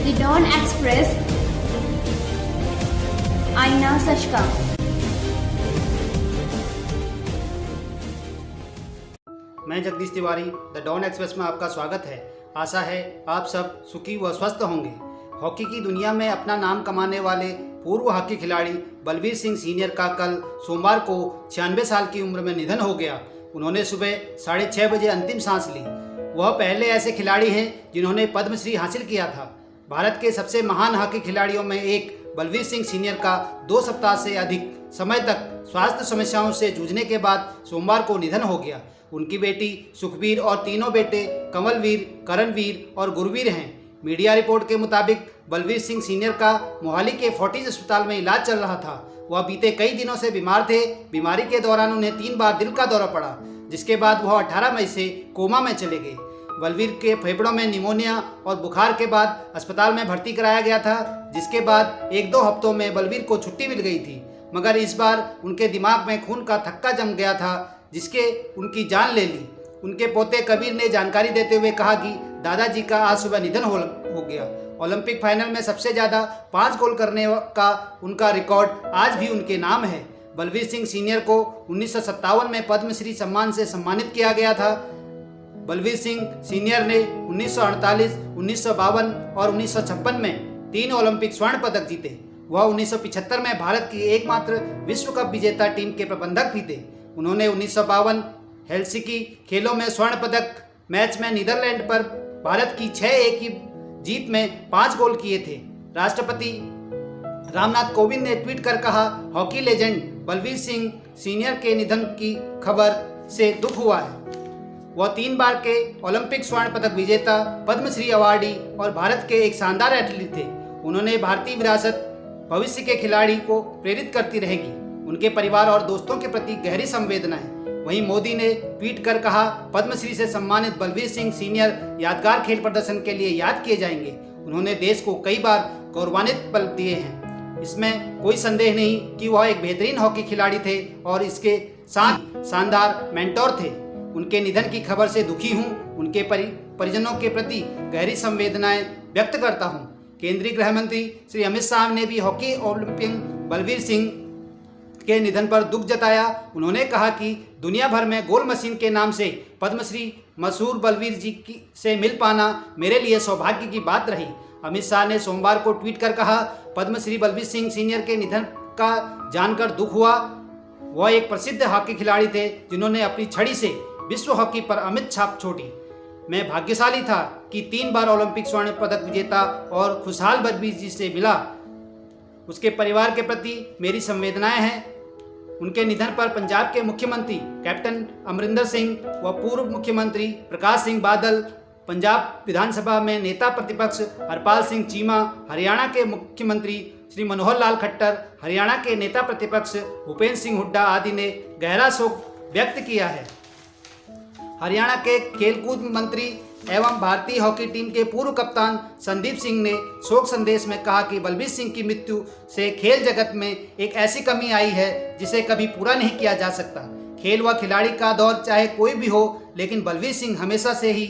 The Dawn Express, आईना सच का। मैं Jagdish Tiwari the don Express में आपका स्वागत है। आशा है आप सब सुखी व स्वस्थ होंगे। हॉकी की दुनिया में अपना नाम कमाने वाले पूर्व हॉकी खिलाड़ी बलवीर सिंह सीनियर का कल सोमवार को 96 साल की उम्र में निधन हो गया। उन्होंने सुबह 6:30 बजे अंतिम सांस ली। वह पहले ऐसे खिलाड़ी हैं जिन्होंने पद्मश्री हासिल किया था। भारत के सबसे महान हॉकी खिलाड़ियों में एक बलवीर सिंह सीनियर का 2 सप्ताह से अधिक समय तक स्वास्थ्य समस्याओं से जूझने के बाद सोमवार को निधन हो गया। उनकी बेटी सुखबीर और तीनों बेटे कमलवीर, करणवीर और गुरवीर हैं। मीडिया रिपोर्ट के मुताबिक बलवीर सिंह सीनियर का मोहाली के फोर्टिस अस्पताल में इलाज चल रहा था। वह बीते कई दिनों से बीमार थे। बीमारी के दौरान उन्हें 3 बार दिल का दौरा पड़ा, जिसके बाद वह 18 मई से कोमा में चले गए। बलवीर के फेफड़ों में निमोनिया और बुखार के बाद अस्पताल में भर्ती कराया गया था, जिसके बाद 1-2 हफ्तों में बलवीर को छुट्टी मिल गई थी। मगर इस बार उनके दिमाग में खून का थक्का जम गया था, जिसके उनकी जान ले ली। उनके पोते कबीर ने जानकारी देते हुए कहा कि दादाजी का आज सुबह निधन हो गया। ओलंपिक फाइनल में सबसे ज़्यादा 5 गोल करने का उनका रिकॉर्ड आज भी उनके नाम है। बलवीर सिंह सीनियर को 1957 में पद्मश्री सम्मान से सम्मानित किया गया था। बलवीर सिंह सीनियर ने 1948, 1952 और 1956 में 3 ओलंपिक स्वर्ण पदक जीते। वह 1975 में भारत की एकमात्र विश्व कप विजेता टीम के प्रबंधक भी थे। उन्होंने 1952 हेलसिंकी खेलों में स्वर्ण पदक मैच में नीदरलैंड पर भारत की 6-1 की जीत में 5 गोल किए थे। राष्ट्रपति रामनाथ कोविंद ने ट्वीट कर कहा, hockey legend Balbir Singh senior के निधन की खबर से दुख हुआ है। वह 3 बार के ओलंपिक स्वर्ण पदक विजेता, पद्मश्री अवार्डी और भारत के एक शानदार एथलीट थे। उन्होंने भारतीय विरासत भविष्य के खिलाड़ी को प्रेरित करती रहेगी। उनके परिवार और दोस्तों के प्रति गहरी संवेदना है। वहीं मोदी ने ट्वीट कर कहा, पद्मश्री से सम्मानित बलवीर सिंह सीनियर यादगार खेल प्रदर्शन के लिए याद किए जाएंगे। उन्होंने देश को कई बार गौरवान्वित पल दिए हैं। इसमें कोई संदेह नहीं कि वह एक बेहतरीन हॉकी खिलाड़ी थे और इसके साथ शानदार मेंटोर थे। उनके निधन की खबर से दुखी हूँ। उनके परिजनों के प्रति गहरी संवेदनाएं व्यक्त करता हूँ। केंद्रीय गृह मंत्री श्री अमित शाह ने भी हॉकी ओलंपियन बलवीर सिंह के निधन पर दुख जताया। उन्होंने कहा कि दुनिया भर में गोल मशीन के नाम से पद्मश्री मशहूर बलवीर जी से मिल पाना मेरे लिए सौभाग्य की बात रही। अमित शाह ने सोमवार को ट्वीट कर कहा, पद्मश्री बलवीर सिंह सीनियर के निधन का जानकर दुख हुआ। वह एक प्रसिद्ध हॉकी खिलाड़ी थे जिन्होंने अपनी छड़ी से विश्व हॉकी पर अमिट छाप छोड़ी। मैं भाग्यशाली था कि 3 बार ओलंपिक स्वर्ण पदक विजेता और खुशहाल बलवीर जी से मिला। उसके परिवार के प्रति मेरी संवेदनाएं हैं। उनके निधन पर पंजाब के मुख्यमंत्री कैप्टन अमरिंदर सिंह व पूर्व मुख्यमंत्री प्रकाश सिंह बादल, पंजाब विधानसभा में नेता प्रतिपक्ष हरपाल सिंह चीमा, हरियाणा के मुख्यमंत्री श्री मनोहर लाल खट्टर, हरियाणा के नेता प्रतिपक्ष भूपेंद्र सिंह हुड्डा आदि ने गहरा शोक व्यक्त किया है। हरियाणा के खेलकूद मंत्री एवं भारतीय हॉकी टीम के पूर्व कप्तान संदीप सिंह ने शोक संदेश में कहा कि बलवीर सिंह की मृत्यु से खेल जगत में एक ऐसी कमी आई है जिसे कभी पूरा नहीं किया जा सकता। खेल व खिलाड़ी का दौर चाहे कोई भी हो, लेकिन बलवीर सिंह हमेशा से ही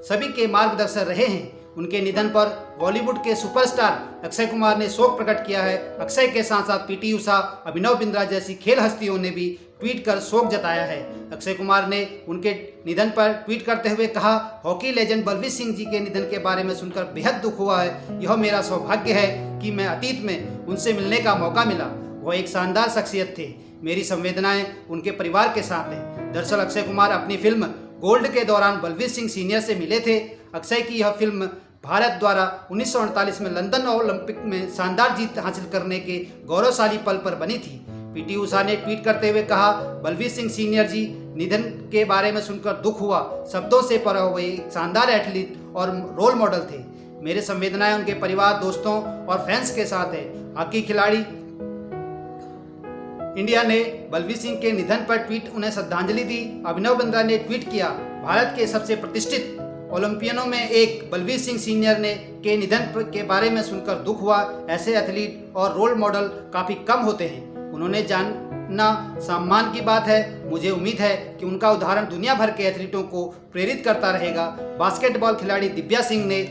सभी के मार्गदर्शक रहे हैं। उनके निधन पर बॉलीवुड के सुपरस्टार अक्षय कुमार ने शोक प्रकट किया है। अक्षय के साथ साथ पीटी उषा, अभिनव बिंद्रा जैसी खेल हस्तियों ने भी ट्वीट कर शोक जताया है। अक्षय कुमार ने उनके निधन पर ट्वीट करते हुए कहा, हॉकी लेजेंड बलवीर सिंह जी के निधन के बारे में सुनकर बेहद दुख हुआ है। यह मेरा सौभाग्य है कि मैं अतीत में उनसे मिलने का मौका मिला। वह एक शानदार शख्सियत थे। मेरी संवेदनाएं उनके परिवार के साथ हैं। दरअसल अक्षय कुमार अपनी फिल्म गोल्ड के दौरान बलवीर सिंह सीनियर से मिले थे। अक्षय की यह फिल्म भारत द्वारा 1948 में लंदन ओलंपिक में शानदार जीत हासिल करने के गौरवशाली पल पर बनी थी। पीटी उषा ने ट्वीट करते हुए कहा, बलवीर सिंह सीनियर जी निधन के बारे में सुनकर दुख हुआ। शब्दों से परे हुए एक शानदार एथलीट और रोल मॉडल थे। मेरे संवेदनाएं उनके परिवार, दोस्तों और फैंस के साथ है। हॉकी खिलाड़ी इंडिया ने बलवीर सिंह के निधन पर ट्वीट उन्हें श्रद्धांजलि दी। अभिनव बिंद्रा ने ट्वीट किया, भारत के सबसे प्रतिष्ठित ओलंपियनों में एक बलवीर सिंह सीनियर के निधन के बारे में सुनकर दुख हुआ। ऐसे एथलीट और रोल मॉडल काफ़ी कम होते हैं। उन्होंने जानना सम्मान की बात है। मुझे उम्मीद है कि उनका उदाहरण दुनिया भर के एथलीटों को प्रेरित करता रहेगा। बास्केटबॉल खिलाड़ी दिव्या सिंह ने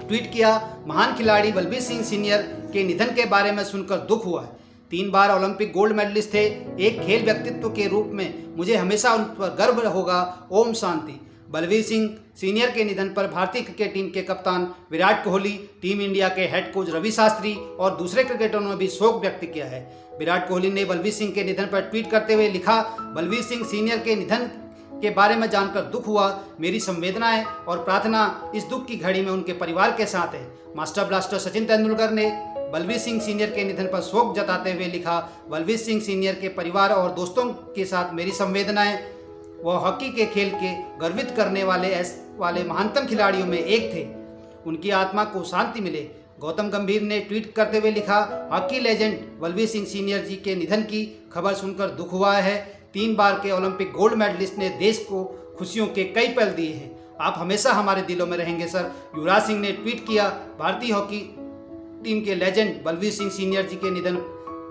ट्वीट किया, महान खिलाड़ी बलबीर सिंह सीनियर के निधन के बारे में सुनकर दुख हुआ है। 3 बार ओलंपिक गोल्ड मेडलिस्ट थे। एक खेल व्यक्तित्व के रूप में मुझे हमेशा उन पर गर्व होगा। ओम शांति। बलबीर सिंह सीनियर के निधन पर भारतीय क्रिकेट टीम के कप्तान विराट कोहली, टीम इंडिया के हेड कोच रवि शास्त्री और दूसरे क्रिकेटरों ने भी शोक व्यक्त किया है। विराट कोहली ने बलबीर सिंह के निधन पर ट्वीट करते हुए लिखा, बलबीर सिंह सीनियर के निधन के बारे में जानकर दुख हुआ। मेरी संवेदनाएं और प्रार्थना इस दुख की घड़ी में उनके परिवार के साथ है। मास्टर ब्लास्टर सचिन तेंदुलकर ने बलबीर सिंह सीनियर के निधन पर शोक जताते हुए लिखा, बलबीर सिंह सीनियर के परिवार और दोस्तों के साथ मेरी संवेदनाएं। वह हॉकी के खेल के गर्वित करने वाले महानतम खिलाड़ियों में एक थे। उनकी आत्मा को शांति मिले। गौतम गंभीर ने ट्वीट करते हुए लिखा, hockey legend Balbir Singh senior ji के निधन की खबर सुनकर दुख हुआ है। 3 बार के ओलंपिक गोल्ड मेडलिस्ट ने देश को खुशियों के कई पल दिए हैं। आप हमेशा हमारे दिलों में रहेंगे सर। युवराज सिंह ने ट्वीट किया, भारतीय हॉकी टीम के लेजेंड बलबीर सिंह सीनियर जी के निधन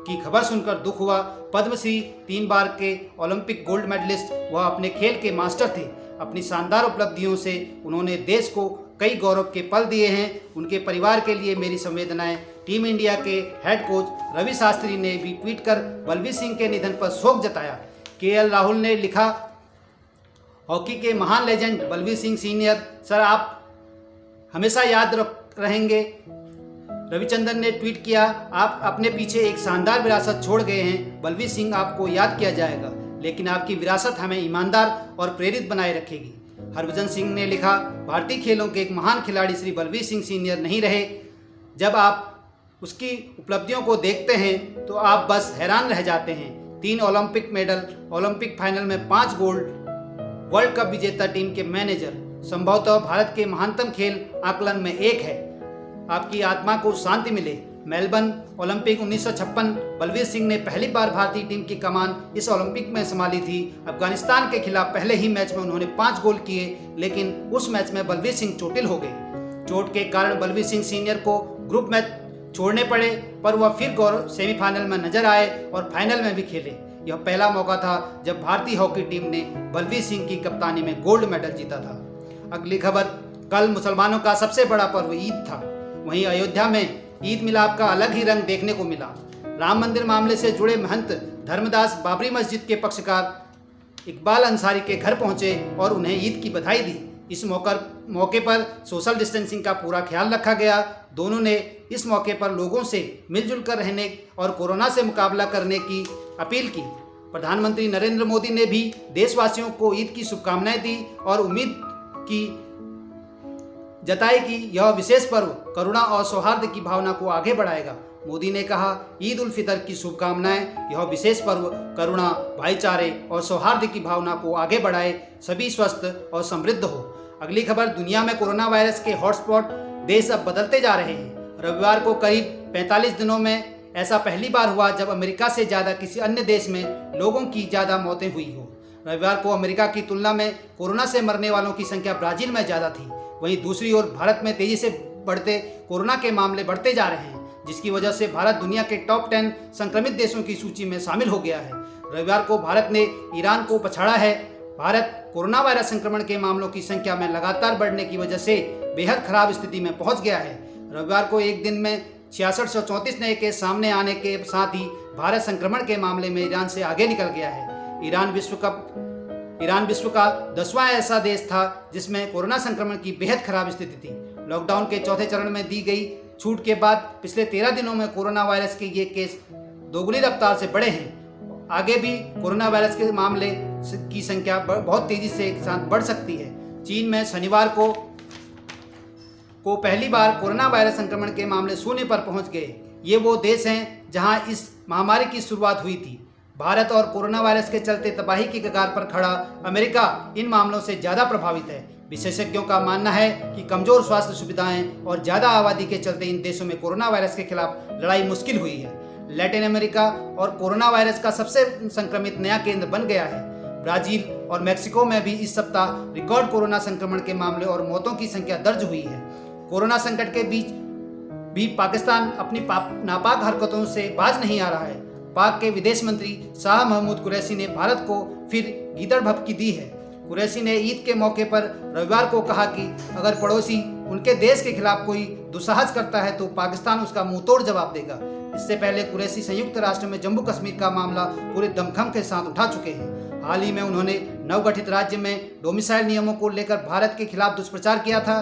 की खबर सुनकर दुख हुआ। पद्मश्री 3 बार के ओलंपिक गोल्ड मेडलिस्ट, वह अपने खेल के मास्टर थे। अपनी शानदार उपलब्धियों से उन्होंने देश को कई गौरव के पल दिए हैं। उनके परिवार के लिए मेरी संवेदनाएं। टीम इंडिया के हेड कोच रवि शास्त्री ने भी ट्वीट कर बलबीर सिंह के निधन पर शोक जताया। KL राहुल ने लिखा, हॉकी के महान legend Balbir Singh senior, sir आप हमेशा याद रहेंगे। रविचंद्रन ने ट्वीट किया, आप अपने पीछे एक शानदार विरासत छोड़ गए हैं। बलबीर सिंह आपको याद किया जाएगा, लेकिन आपकी विरासत हमें ईमानदार और प्रेरित बनाए रखेगी। हरभजन सिंह ने लिखा, भारतीय खेलों के एक महान खिलाड़ी श्री बलबीर सिंह सीनियर नहीं रहे। जब आप उसकी उपलब्धियों को देखते हैं तो आप बस हैरान रह जाते हैं। 3 ओलंपिक मेडल, ओलंपिक फाइनल में 5 गोल्ड, वर्ल्ड कप विजेता टीम के मैनेजर, संभवतः भारत के महानतम खेल आकलन में एक है। आपकी आत्मा को शांति मिले। मेलबर्न ओलंपिक 1956, बलबीर सिंह ने पहली बार भारतीय टीम की कमान इस ओलंपिक में संभाली थी। अफगानिस्तान के खिलाफ पहले ही मैच में उन्होंने 5 गोल किए, लेकिन उस मैच में बलबीर सिंह चोटिल हो गए। चोट के कारण बलबीर सिंह सीनियर को ग्रुप मैच छोड़ने पड़े, पर वह फिर सेमीफाइनल में नजर आए और फाइनल में भी खेले। यह पहला मौका था जब भारतीय हॉकी टीम ने बलबीर सिंह की कप्तानी में गोल्ड मेडल जीता था। अगली खबर, कल मुसलमानों का सबसे बड़ा पर्व ईद था। वहीं अयोध्या में ईद मिलाप का अलग ही रंग देखने को मिला। राम मंदिर मामले से जुड़े महंत धर्मदास बाबरी मस्जिद के पक्षकार इकबाल अंसारी के घर पहुंचे और उन्हें ईद की बधाई दी। इस मौके पर सोशल डिस्टेंसिंग का पूरा ख्याल रखा गया। दोनों ने इस मौके पर लोगों से मिलजुल कर रहने और कोरोना से मुकाबला करने की अपील की। प्रधानमंत्री नरेंद्र मोदी ने भी देशवासियों को ईद की शुभकामनाएं दी और उम्मीद की जताई कि यह विशेष पर्व करुणा और सौहार्द की भावना को आगे बढ़ाएगा। मोदी ने कहा, ईद उल फितर की शुभकामनाएं। यह विशेष पर्व करुणा, भाईचारे और सौहार्द की भावना को आगे बढ़ाए, सभी स्वस्थ और समृद्ध हो। अगली खबर, दुनिया में कोरोना वायरस के हॉटस्पॉट देश अब बदलते जा रहे हैं। रविवार को करीब 45 दिनों में ऐसा पहली बार हुआ जब अमेरिका से ज़्यादा किसी अन्य देश में लोगों की ज़्यादा मौतें हुई हो। रविवार को अमेरिका की तुलना में कोरोना से मरने वालों की संख्या ब्राजील में ज़्यादा थी। वहीं दूसरी ओर भारत में तेजी से बढ़ते कोरोना के मामले बढ़ते जा रहे हैं, जिसकी वजह से भारत दुनिया के टॉप 10 संक्रमित देशों की सूची में शामिल हो गया है। रविवार को भारत ने ईरान को पछाड़ा है। भारत कोरोना वायरस संक्रमण के मामलों की संख्या में लगातार बढ़ने की वजह से बेहद खराब स्थिति में पहुंच गया है। रविवार को एक दिन में 6634 नए केस सामने आने के साथ ही भारत संक्रमण के मामले में ईरान से आगे निकल गया है। ईरान विश्व का 10वां ऐसा देश था जिसमें कोरोना संक्रमण की बेहद खराब स्थिति थी। लॉकडाउन के चौथे चरण में दी गई छूट के बाद पिछले 13 दिनों में कोरोना वायरस के ये केस दोगुनी रफ्तार से बढ़े हैं। आगे भी कोरोना वायरस के मामले की संख्या बहुत तेजी से एक साथ बढ़ सकती है। चीन में शनिवार को पहली बार कोरोना वायरस संक्रमण के मामले शून्य पर पहुंच गए। ये वो देश हैं जहां इस महामारी की शुरुआत हुई थी। भारत और कोरोना वायरस के चलते तबाही की कगार पर खड़ा अमेरिका इन मामलों से ज़्यादा प्रभावित है। विशेषज्ञों का मानना है कि कमजोर स्वास्थ्य सुविधाएं और ज़्यादा आबादी के चलते इन देशों में कोरोना वायरस के खिलाफ लड़ाई मुश्किल हुई है। लैटिन अमेरिका और कोरोना वायरस का सबसे संक्रमित नया केंद्र बन गया है। ब्राजील और मैक्सिको में भी इस सप्ताह रिकॉर्ड कोरोना संक्रमण के मामले और मौतों की संख्या दर्ज हुई है। कोरोना संकट के बीच भी पाकिस्तान अपनी नापाक हरकतों से बाज नहीं आ रहा है। पाक के विदेश मंत्री शाह महमूद कुरैशी ने भारत को फिर गीदड़ भभकी दी है। कुरैशी ने ईद के मौके पर रविवार को कहा कि अगर पड़ोसी उनके देश के खिलाफ कोई दुस्साहस करता है तो पाकिस्तान उसका मुंहतोड़ जवाब देगा। इससे पहले कुरैशी संयुक्त राष्ट्र में जम्मू कश्मीर का मामला पूरे दमखम के साथ उठा चुके हैं। हाल ही में उन्होंने नवगठित राज्य में डोमिसाइल नियमों को लेकर भारत के खिलाफ दुष्प्रचार किया था।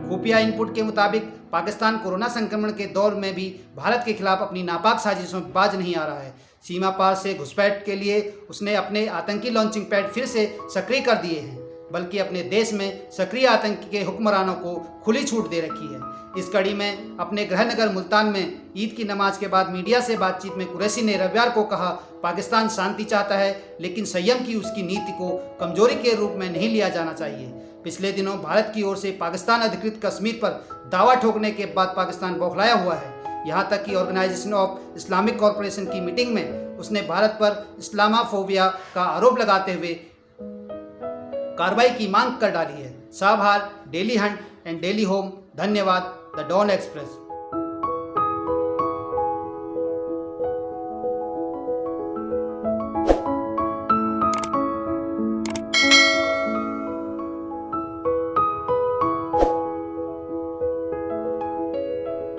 खुफिया इनपुट के मुताबिक पाकिस्तान कोरोना संक्रमण के दौर में भी भारत के खिलाफ अपनी नापाक साजिशों में बाज नहीं आ रहा है। सीमा पार से घुसपैठ के लिए उसने अपने आतंकी लॉन्चिंग पैड फिर से सक्रिय कर दिए हैं, बल्कि अपने देश में सक्रिय आतंकी के हुक्मरानों को खुली छूट दे रखी है। इस कड़ी में अपने गृहनगर मुल्तान में ईद की नमाज के बाद मीडिया से बातचीत में कुरैशी ने रविवार को कहा, पाकिस्तान शांति चाहता है, लेकिन संयम की उसकी नीति को कमजोरी के रूप में नहीं लिया जाना चाहिए। पिछले दिनों भारत की ओर से पाकिस्तान अधिकृत कश्मीर पर दावा ठोकने के बाद पाकिस्तान बौखलाया हुआ है। यहाँ तक कि ऑर्गेनाइजेशन ऑफ इस्लामिक कॉरपोरेशन की मीटिंग में उसने भारत पर इस्लामाफोबिया का आरोप लगाते हुए कार्रवाई की मांग कर डाली है। साभार, Daily Hunt and Daily Home. धन्यवाद। The don express.